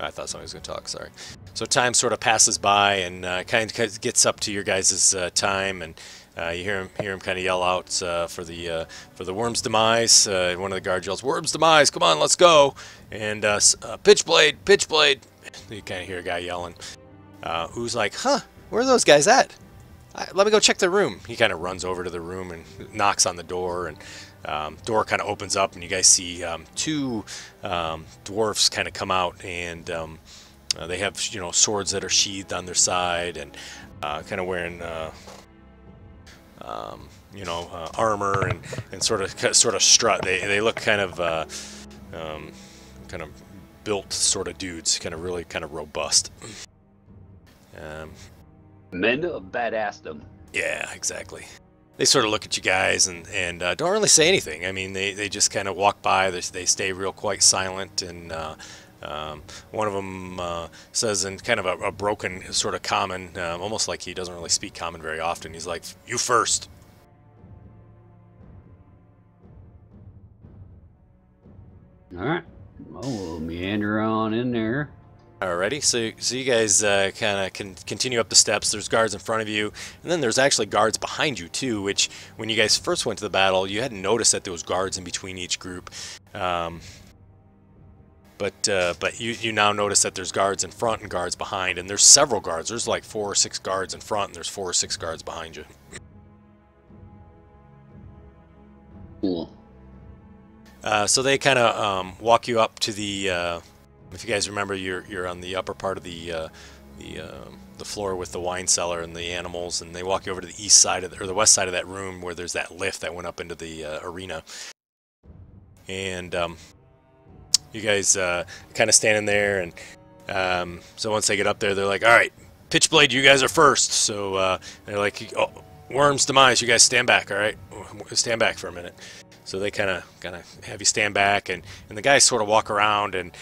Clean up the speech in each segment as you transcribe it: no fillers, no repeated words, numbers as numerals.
I thought somebody was going to talk, sorry. So time sort of passes by and kind of gets up to your guys' time, and you hear him kind of yell out for the worm's demise. One of the guards yells, "Worm's demise! Come on, let's go!" And Pitchblade, Pitchblade. You kind of hear a guy yelling. Who's like, "Huh? Where are those guys at? Let me go check their room." He kind of runs over to the room and knocks on the door, and door kind of opens up, and you guys see two dwarfs kind of come out, and they have swords that are sheathed on their side, and kind of wearing armor and sort of strut. They look kind of built sort of dudes, really kind of robust. Men of badassdom. Yeah, exactly. They sort of look at you guys and don't really say anything. I mean, they just kind of walk by. They stay quite silent, and one of them says in kind of a broken sort of common, almost like he doesn't really speak common very often. He's like, "You first." All right. Well, we'll meander on in there. Alrighty, so you guys kind of can continue up the steps. There's guards in front of you, and then there's actually guards behind you too, which when you guys first went to the battle, you hadn't noticed that there was guards in between each group. But you now notice that there's guards in front and guards behind, and there's several guards. There's like 4 or 6 guards in front, and there's 4 or 6 guards behind you. Cool. So they kind of walk you up to the. If you guys remember, you're on the upper part of the floor with the wine cellar and the animals, and they walk you over to the east side or the west side of that room where there's that lift that went up into the arena. And you guys kind of standing there, and so once they get up there, they're like, "All right, Pitchblade, you guys are first." So they're like, "Oh, Worm's demise, you guys stand back, all right? Stand back for a minute." So they kind of have you stand back, and the guys sort of walk around, and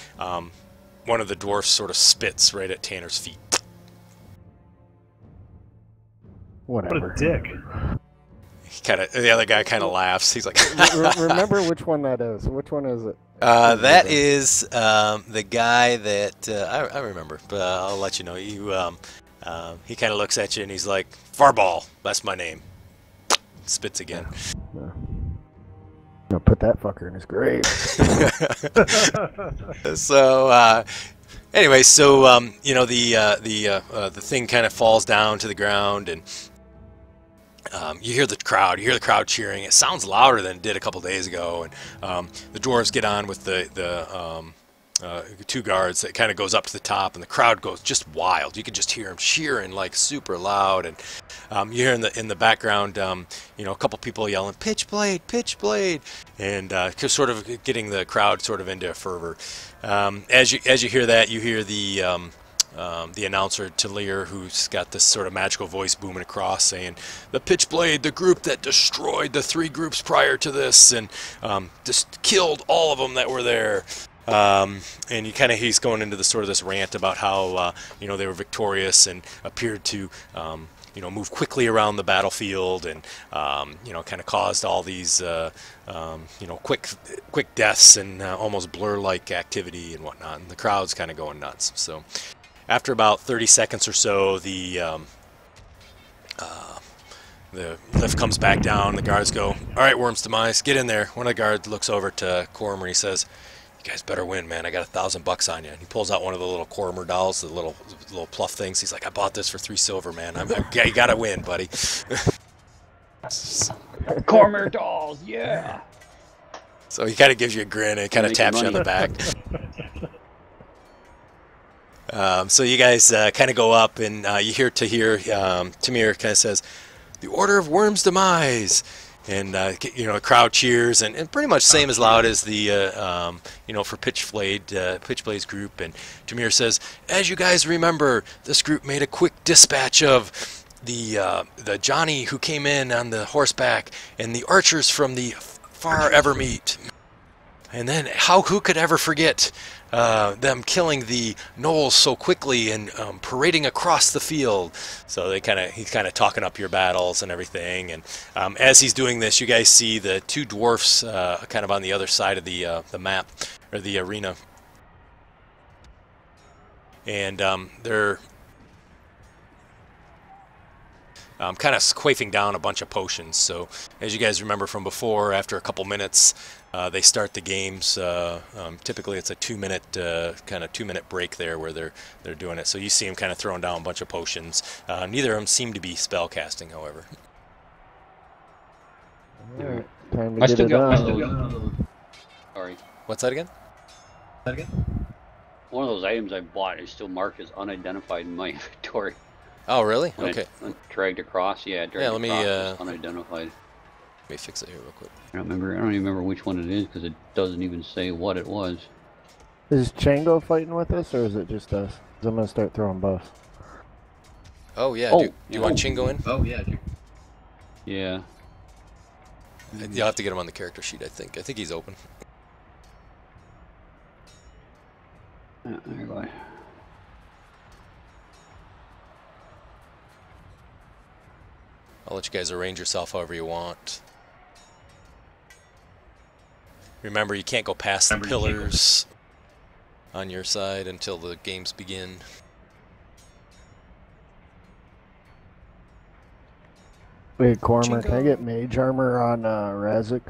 one of the dwarfs sort of spits right at Tanner's feet. Whatever. What a dick. The other guy kind of laughs. He's like, Remember which one that is? Which one is it? That is the guy that I remember, but I'll let you know. He kind of looks at you and he's like, "Farball, that's my name." Spits again. Yeah. I'm gonna put that fucker in his grave. So anyway, so the thing kind of falls down to the ground, and you hear the crowd. You hear the crowd cheering. It sounds louder than it did a couple days ago, and the dwarves get on with the 2 guards. That kind of goes up to the top, and the crowd goes just wild. You can just hear them cheering like super loud, and you hear in the background, a couple people yelling, "Pitchblade, Pitchblade," and sort of getting the crowd sort of into a fervor. As you hear that, you hear the announcer Talir, who's got this sort of magical voice booming across, saying, "The Pitchblade, the group that destroyed the 3 groups prior to this, and just killed all of them that were there." And he's going into this rant about how they were victorious and appeared to move quickly around the battlefield, and kind of caused all these quick deaths and almost blur-like activity and whatnot, and the crowd's kind of going nuts. So after about 30 seconds or so, the lift comes back down. The guards go, "All right, Worm's demise, get in there." One of the guards looks over to Cormer. He says, "You guys better win, man. I got $1,000 on you." And he pulls out one of the little Cormer dolls, the little pluff things. He's like, "I bought this for 3 silver, man. You gotta win, buddy." Cormer dolls, yeah. So he kind of gives you a grin and kind of taps you on the back. So you guys kind of go up, and you hear Tamir kind of says, "The Order of Worm's demise." And a crowd cheers, and pretty much same as loud as the for Pitchblade's group. And Tamir says, "As you guys remember, this group made a quick dispatch of the Johnny who came in on the horseback and the archers from the far Evermeet. And then who could ever forget them killing the gnolls so quickly and parading across the field?" So he's kind of talking up your battles and everything. And as he's doing this, you guys see the 2 dwarfs kind of on the other side of the map or the arena. and they're kind of quaffing down a bunch of potions. So as you guys remember from before, after a couple minutes, they start the games. Typically, it's a 2-minute kind of 2-minute break there where they're doing it. So you see them kind of throwing down a bunch of potions. Neither of them seem to be spell casting, however. All right, time to I get still it got on. one of those. Sorry. What's that again? One of those items I bought is still marked as unidentified in my inventory. Oh, really? When Okay. I dragged across, yeah, dragged let me, across, it's unidentified. Let me fix it here real quick. I don't even remember which one it is because it doesn't even say what it was. Is Chango fighting with us, or is it just us? 'Cause I'm gonna start throwing buffs. Oh, yeah. Oh, do you want Chingo in? Oh, yeah. Yeah. You'll have to get him on the character sheet, I think. I think he's open. There you go. I'll let you guys arrange yourself however you want. Remember, you can't go past the pillars on your side until the games begin. Wait, Cormer, can I Chingo. get mage armor on Razik?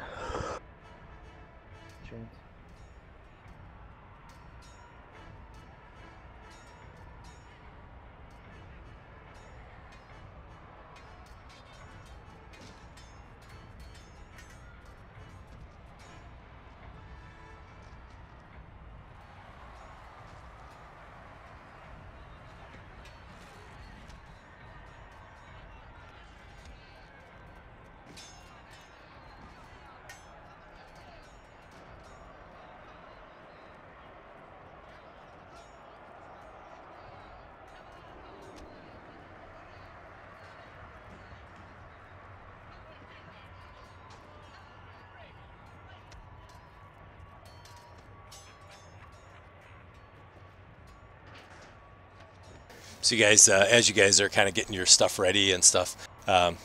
So you guys, as you guys are kind of getting your stuff ready and stuff,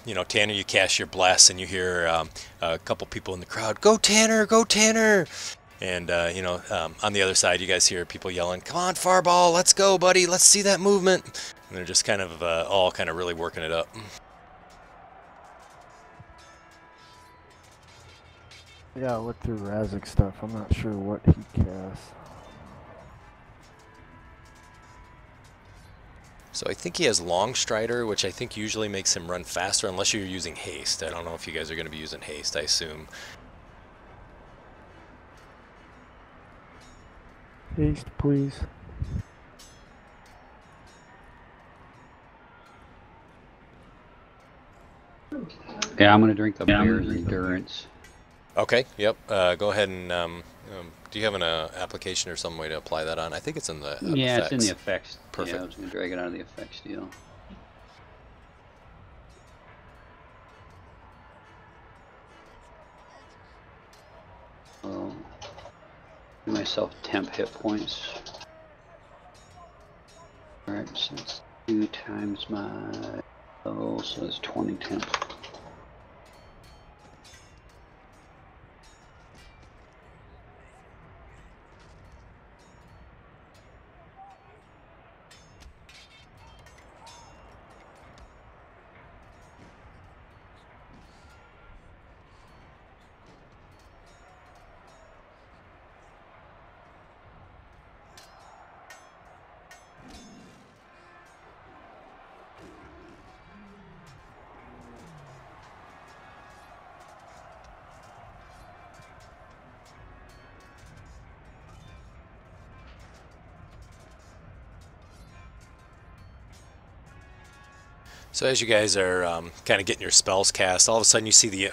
you know, Tanner, you cast your bless and you hear a couple people in the crowd, "Go Tanner, go Tanner!" And you know, on the other side, you guys hear people yelling, "Come on, Farball, let's go, buddy, let's see that movement!" And they're just kind of all kind of really working it up. I gotta look through Razik stuff. I'm not sure what he casts. So I think he has Long Strider, which I think usually makes him run faster, unless you're using haste. I don't know if you guys are going to be using haste, I assume. Haste, please. Yeah, I'm gonna drink the bear's endurance. Okay, yep. Go ahead and do you have an application or some way to apply that on? I think it's in the Yeah, effects. it's in the effects. Perfect. Yeah, I was gonna drag it out of the effects deal. So, give myself temp hit points. Alright, so it's 2 times my level, so it's 20 temp. So as you guys are kind of getting your spells cast, all of a sudden you see the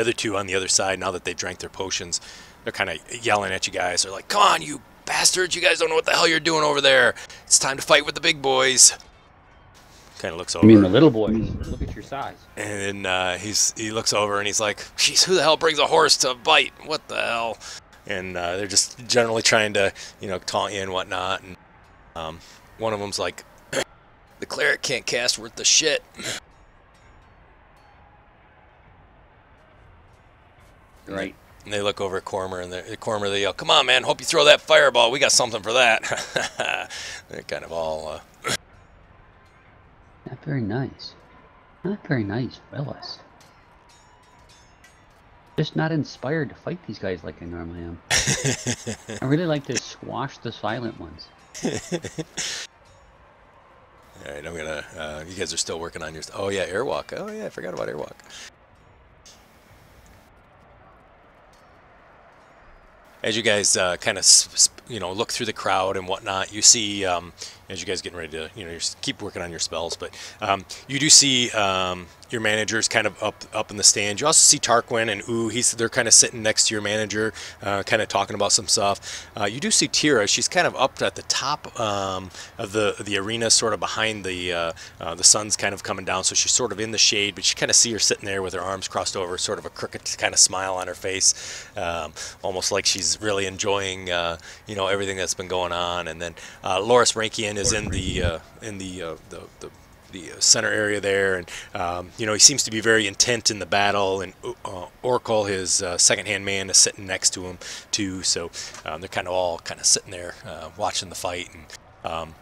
other two on the other side. Now that they drank their potions, they're kind of yelling at you guys. They're like, "Come on, you bastards! You guys don't know what the hell you're doing over there. It's time to fight with the big boys." Kind of looks over. I mean the little boys. Look at your size. And then he looks over and he's like, "Jeez, who the hell brings a horse to bite? What the hell?" And they're just generally trying to, you know, taunt you and whatnot. And one of them's like, "The cleric can't cast worth the shit." Right. And they look over at Cormer, and Cormer, they yell, "Come on, man! Hope you throw that fireball. We got something for that." They're kind of all. Not very nice. Not very nice, fellas. Just not inspired to fight these guys like I normally am. I really like to squash the silent ones. All right, I'm gonna. You guys are still working on your. Oh yeah, airwalk. Oh yeah, I forgot about airwalk. As you guys kind of look through the crowd and whatnot, you see as you guys getting ready to you keep working on your spells, but you do see your manager's kind of up in the stand. You also see Tarquin and they're kind of sitting next to your manager, kind of talking about some stuff. You do see Tira. She's kind of up at the top of the arena, sort of behind the sun's kind of coming down, so she's sort of in the shade, but you kind of see her sitting there with her arms crossed over, sort of a crooked kind of smile on her face, almost like she's really enjoying everything that's been going on. And then Loris Rankian is in the center area there, and he seems to be very intent in the battle, and Oracle, his second-hand man, is sitting next to him too, so they're kind of all sitting there watching the fight. And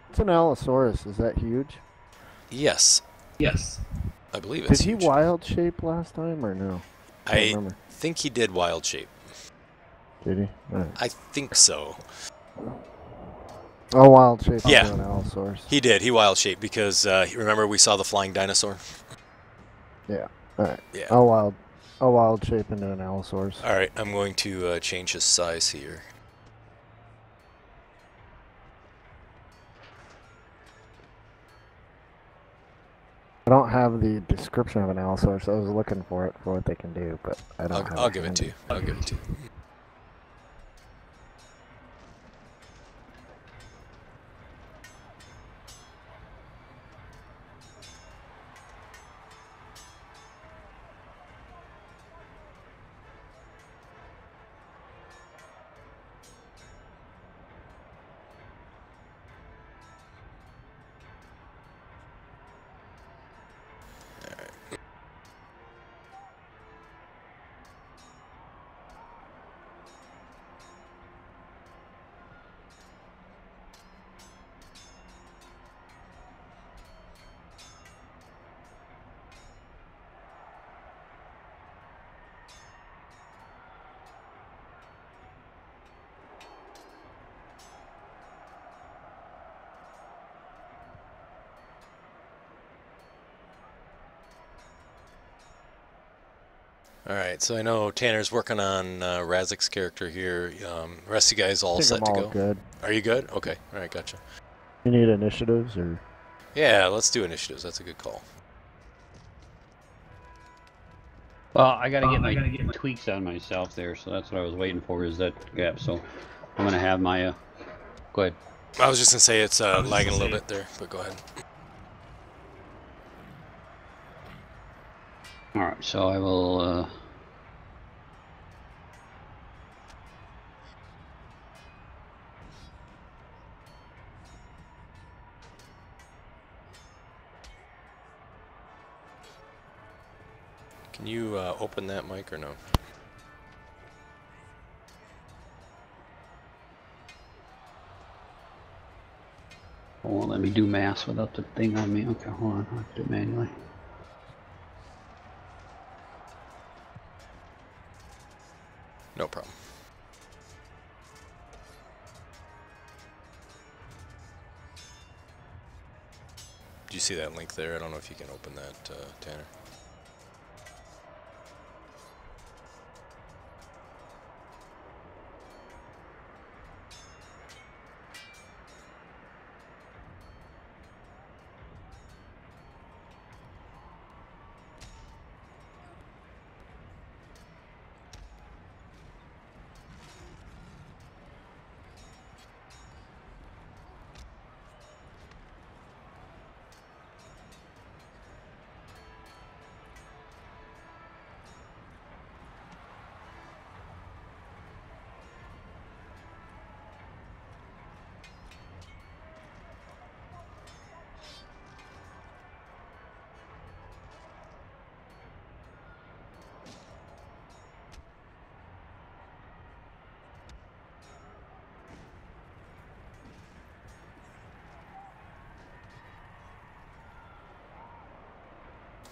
it's an Allosaurus. Is that huge? Yes, I believe it's Did he huge. wild shape last time or no? I think he did wild shape. Did he? Right. I think so. Oh, wild shape. Yeah. An Allosaurus. He did. He wild shaped because remember we saw the flying dinosaur? Yeah. All right. Yeah. Oh, wild shape into an Allosaurus. All right. I'm going to change his size here. I don't have the description of an Allosaurus. I was looking for it for what they can do, but I don't have it. I'll give it to you. I'll give it to you. Alright, so I know Tanner's working on Razik's character here. Rest of you guys all set to go? Good. Are you good? Okay, alright, gotcha. You need initiatives or? Yeah, let's do initiatives. That's a good call. Well, I gotta get my tweaks on myself there, so that's what I was waiting for, is that gap. So I'm gonna have my go ahead. I was just gonna say it's lagging a little bit there, but go ahead. Alright, so I will Can you open that mic or no? won't let me do mass without the thing on me. Okay, hold on, I'll have to do it manually. No problem. Do you see that link there? I don't know if you can open that, Tanner.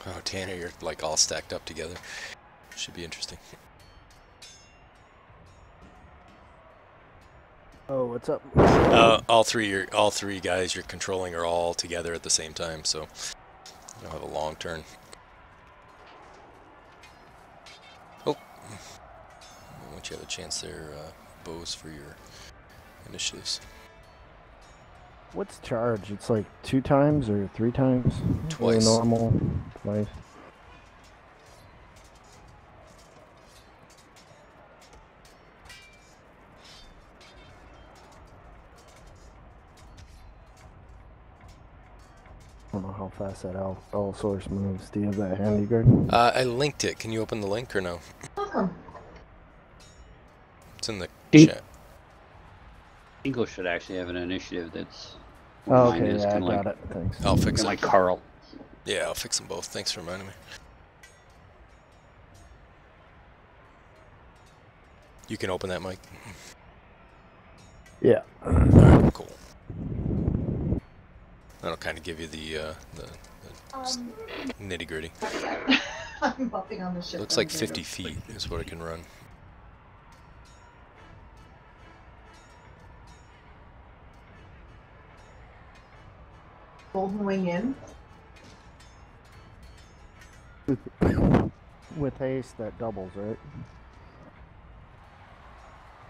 Oh, Tanner, you're like all stacked up together. Should be interesting. Oh, what's up? All three guys you're controlling are all together at the same time, so you'll have a long turn. Oh, once you have a chance there, bows for your initiatives. What's charge? It's like 2 times or 3 times? Twice. Or normal? Twice. I don't know how fast that all source moves. Do you have that handy, Greg? I linked it. Can you open the link or no? Welcome. It's in the Dink. chat. English should actually have an initiative that's. Oh, mine okay, is yeah, I kinda got like, it. Thanks. I'll fix kinda it. like Carl. Yeah, I'll fix them both. Thanks for reminding me. You can open that, Mike. Yeah. Alright, cool. That'll kind of give you the nitty gritty. I'm bumping on the ship. Looks like 50 feet is what it can run. Golden Wing in. With haste, that doubles, right?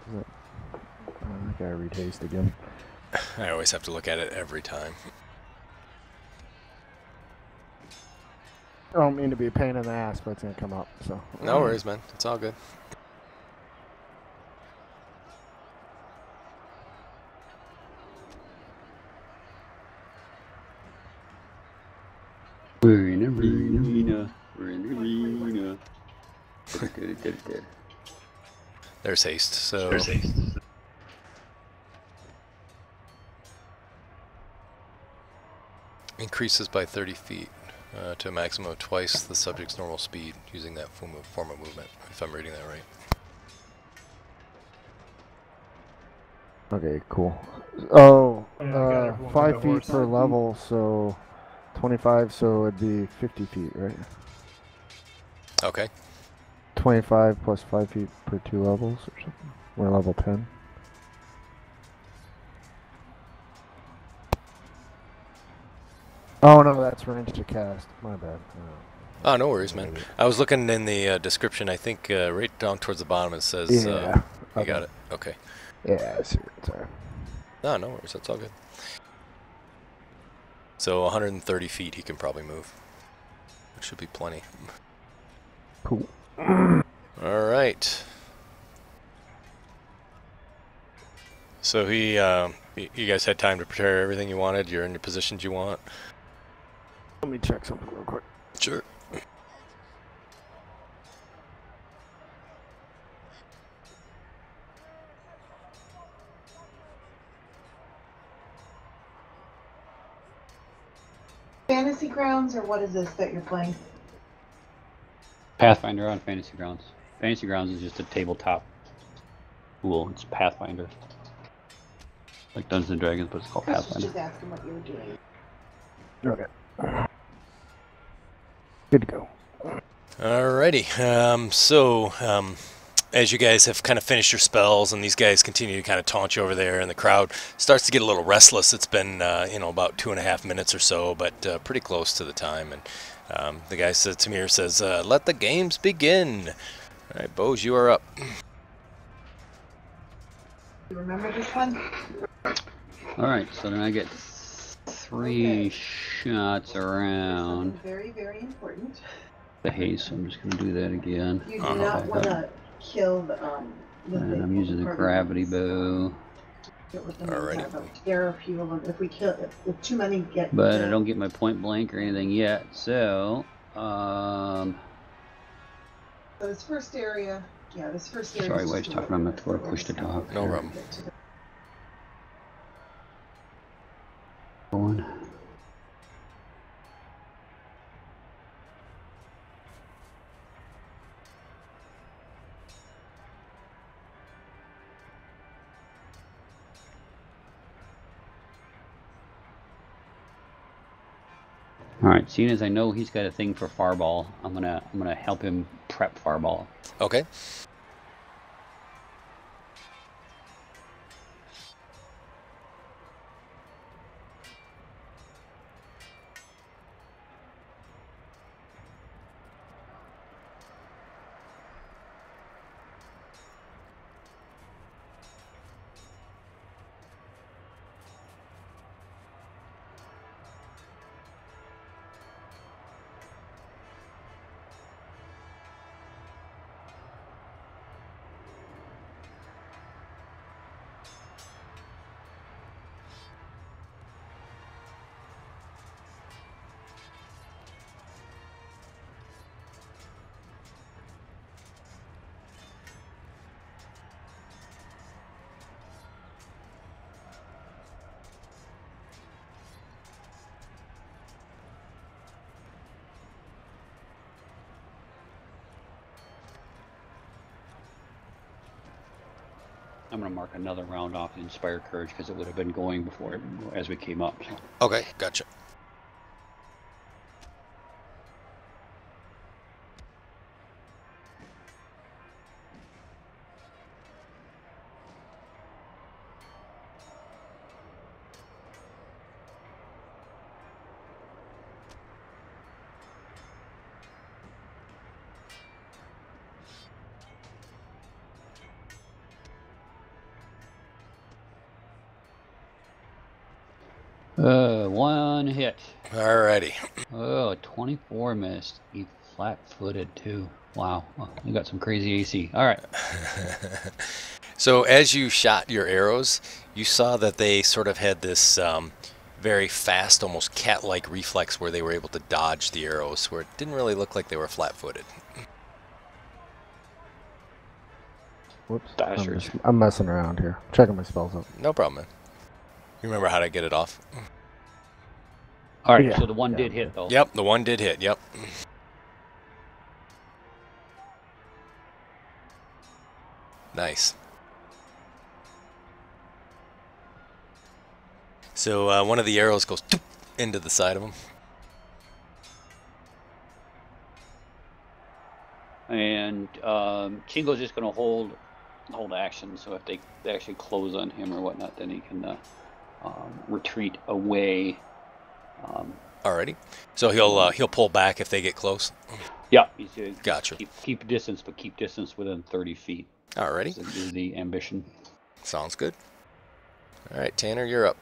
Is it? I gotta read haste again. I always have to look at it every time. I don't mean to be a pain in the ass, but it's gonna come up, so. No worries, man. It's all good. We're in arena. We're in arena. There's haste, so... There's haste. Increases by 30 feet to a maximum of twice the subject's normal speed using that form of movement, if I'm reading that right. Okay, cool. Oh, 5 feet per level, so 25, so it'd be 50 feet, right? Okay. 25 plus 5 feet per 2 levels or something. We're level 10. Oh no, that's range to cast. My bad. Oh, no worries, man. I was looking in the description. I think right down towards the bottom it says... Yeah. You got it. Okay. Yeah, I see it. Sorry. No, no worries. That's all good. So 130 feet he can probably move. Which should be plenty. Cool. All right. So you guys had time to prepare everything you wanted. You're in the positions you want. Let me check something real quick. Sure. Fantasy Grounds, or what is this that you're playing? Pathfinder on Fantasy Grounds. Fantasy Grounds is just a tabletop tool. It's Pathfinder. Like Dungeons and Dragons, but it's called Chris was Pathfinder. just asking what you were doing. Okay. Good to go. Alrighty. As you guys have kind of finished your spells, and these guys continue to kind of taunt you over there, and the crowd starts to get a little restless. It's been, about 2.5 minutes or so, but pretty close to the time. And the guy says, Tamir says, "Let the games begin." All right, Bose, you are up. You remember this one? Alright, so then I get 3 shots around Something very, very important. the haste, so I'm just going to do that again. You do not want to kill the And I'm using the gravity bow. Alrighty. Air fuel, and if too many get. But I don't get my point blank or anything yet, so So this first area, sorry, wife's talking on the floor, push to talk. No problem. Going. All right. Seeing as I know he's got a thing for fireball, I'm gonna help him prep fireball. Okay. I'm gonna mark another round off the Inspire Courage because it would have been going before as we came up. So. Okay, gotcha. One hit. Alrighty. Oh, 24 missed. He flat-footed too. Wow, you got some crazy AC. All right. So as you shot your arrows, you saw that they sort of had this very fast, almost cat-like reflex where they were able to dodge the arrows, where it didn't really look like they were flat-footed. Whoops. Bastards. I'm messing around here. Checking my spells up. No problem, man. You remember how to get it off? All right, Yeah. so the one did hit though. Yep, the one did hit, yep. Nice. So one of the arrows goes into the side of him. And Chingo's just gonna hold action. So if they actually close on him or whatnot, then he can retreat away. Alrighty. So he'll pull back if they get close. Yeah, he's Gotcha. Keep distance, but keep distance within 30 feet. Alrighty. Is the ambition. Sounds good. All right, Tanner, you're up.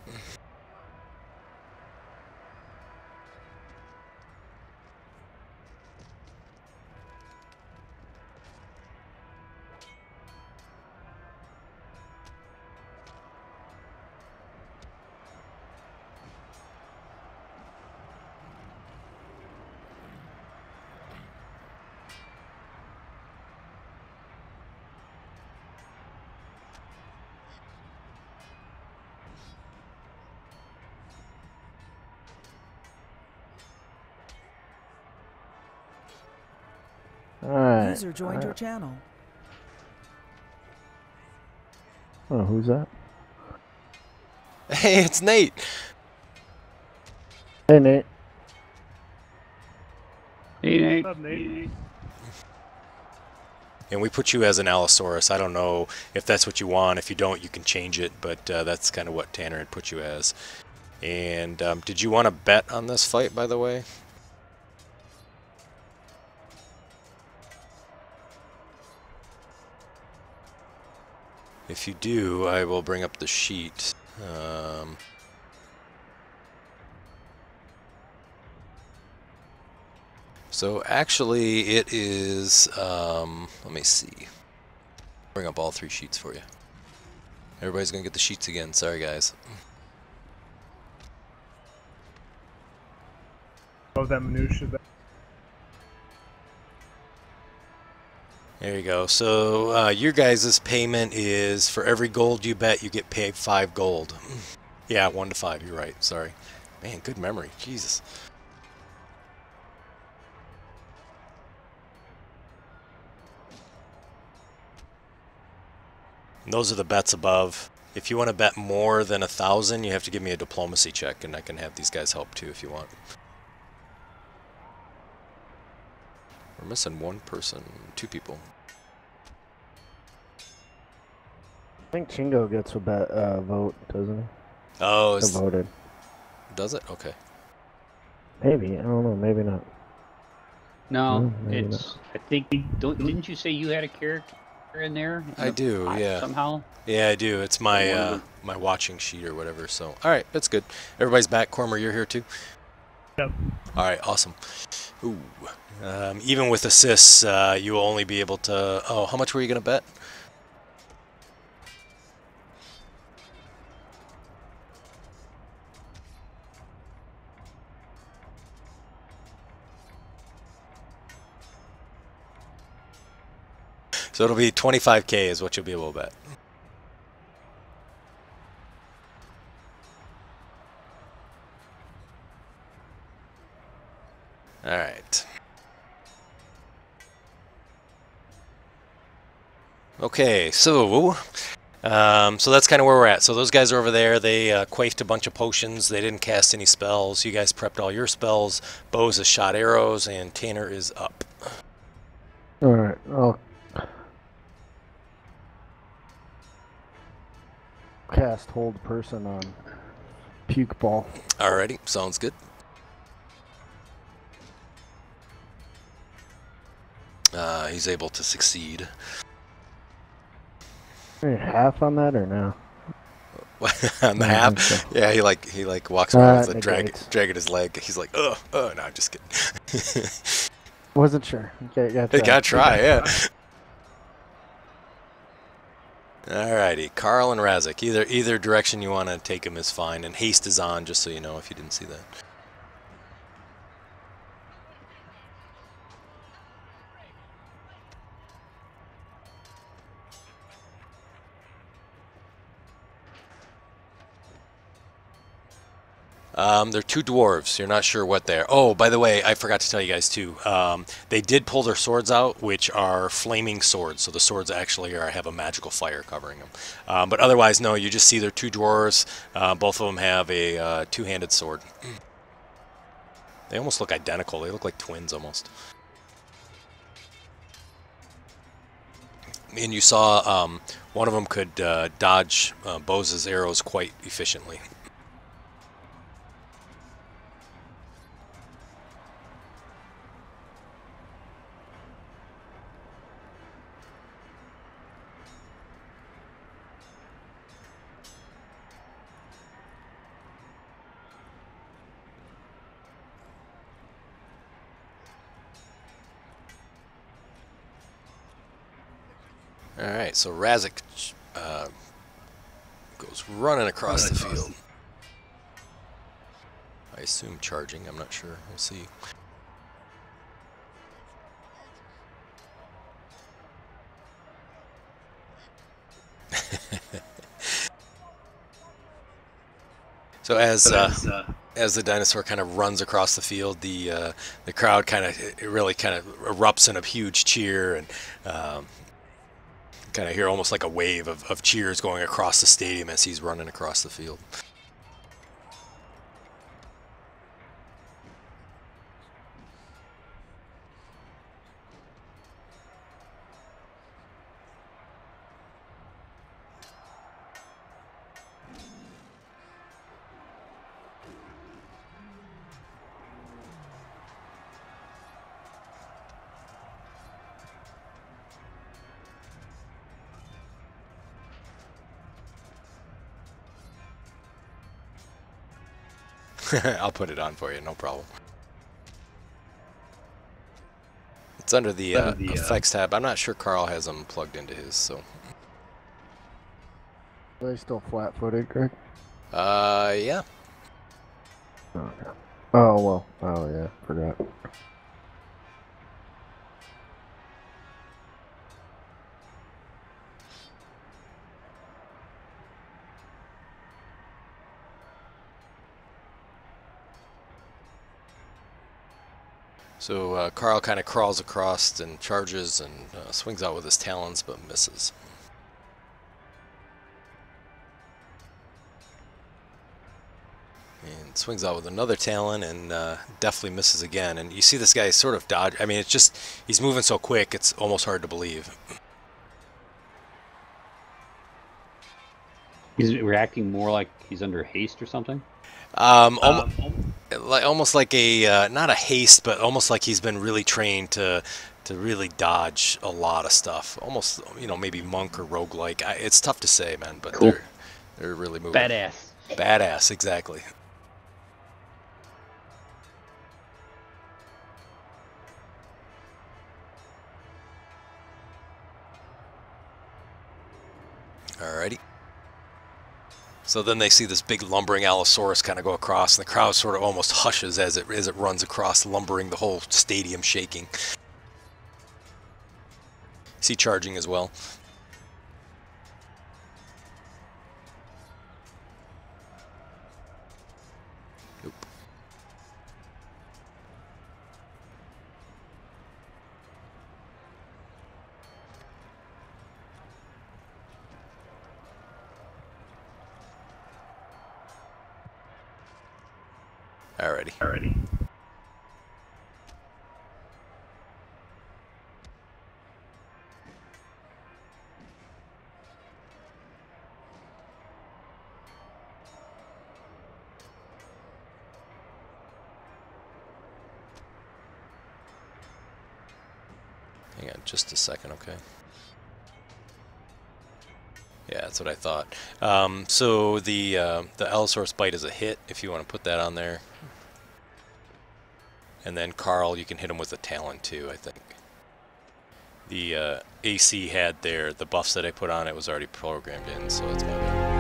Alright. User joined your channel. Oh, who's that? Hey, it's Nate. Hey, Nate. Hey, Nate. What's up, Nate? And we put you as an Allosaurus. I don't know if that's what you want. If you don't, you can change it, but that's kind of what Tanner had put you as. And did you want to bet on this fight, by the way? If you do, I will bring up the sheet. So actually it is, let me see. Bring up all three sheets for you. Everybody's gonna get the sheets again, sorry guys. Love that minutia. There you go. So your guys' payment is for every gold you bet, you get paid 5 gold. Yeah, 1 to 5, you're right, sorry. Man, good memory, Jesus. And those are the bets above. If you want to bet more than 1,000, you have to give me a diplomacy check, and I can have these guys help too if you want. We're missing one person, 2 people. I think Chingo gets a vote, doesn't he? Oh, He voted. Does it? Okay. Maybe. I don't know. Maybe not. No, maybe it's. I think. Didn't you say you had a character in there? I do. Yeah. Somehow. Yeah, I do. It's my my watching sheet or whatever. So, all right, that's good. Everybody's back. Cormer, you're here too. Yep. All right, awesome. Ooh. Even with assists, you will only be able to. Oh, how much were you gonna bet? So it'll be 25K is what you'll be able to bet. All right. Okay, so that's kind of where we're at. So those guys are over there. They quaffed a bunch of potions. They didn't cast any spells. You guys prepped all your spells. Bose has shot arrows, and Tanner is up. All right. I'll cast hold person on puke ball. Alrighty, sounds good. He's able to succeed. Half on that or no? On the half? So. Yeah, he like walks around with a dragging his leg. He's like, oh, no, I'm just kidding. Wasn't sure. Okay, gotta try, yeah. Alrighty, Carl and Razik. Either direction you want to take him is fine, and haste is on, just so you know if you didn't see that. They're 2 dwarves. You're not sure what they are. Oh, by the way, I forgot to tell you guys too. They did pull their swords out, which are flaming swords. So the swords actually have a magical fire covering them. But otherwise, no. You just see they're 2 dwarves. Both of them have a 2-handed sword. They almost look identical. They look like twins almost. And you saw one of them could dodge Bose's arrows quite efficiently. Alright, so Razik goes running across the field. I assume charging, I'm not sure. We'll see. So as the dinosaur kind of runs across the field, the crowd really erupts in a huge cheer, and kind of hear almost like a wave of cheers going across the stadium as he's running across the field. I'll put it on for you, no problem. It's under the effects tab. I'm not sure Carl has them plugged into his, so. Are they still flat-footed, Greg? Yeah. Okay. Oh, well. Oh, yeah. Forgot. So Carl kind of crawls across and charges and swings out with his talons, but misses. And swings out with another Talon and definitely misses again. And you see this guy sort of dodge. I mean, it's just, he's moving so quick, it's almost hard to believe. He's reacting more like he's under haste or something? Almost like a, not a haste, but almost like he's been really trained to really dodge a lot of stuff. Almost, you know, maybe monk or roguelike. It's tough to say, man, but cool. they're really moving. Badass. Badass, exactly. Alrighty. So then they see this big lumbering Allosaurus kind of go across, and the crowd sort of almost hushes as it runs across, lumbering, the whole stadium shaking. See charging as well. Nope. Alrighty. Hang on just a second, okay? Yeah, that's what I thought. So the Allosaurus bite is a hit, if you want to put that on there. And then Carl, you can hit him with a Talon too, I think. The AC had the buffs that I put on it was already programmed in, so it's my bad.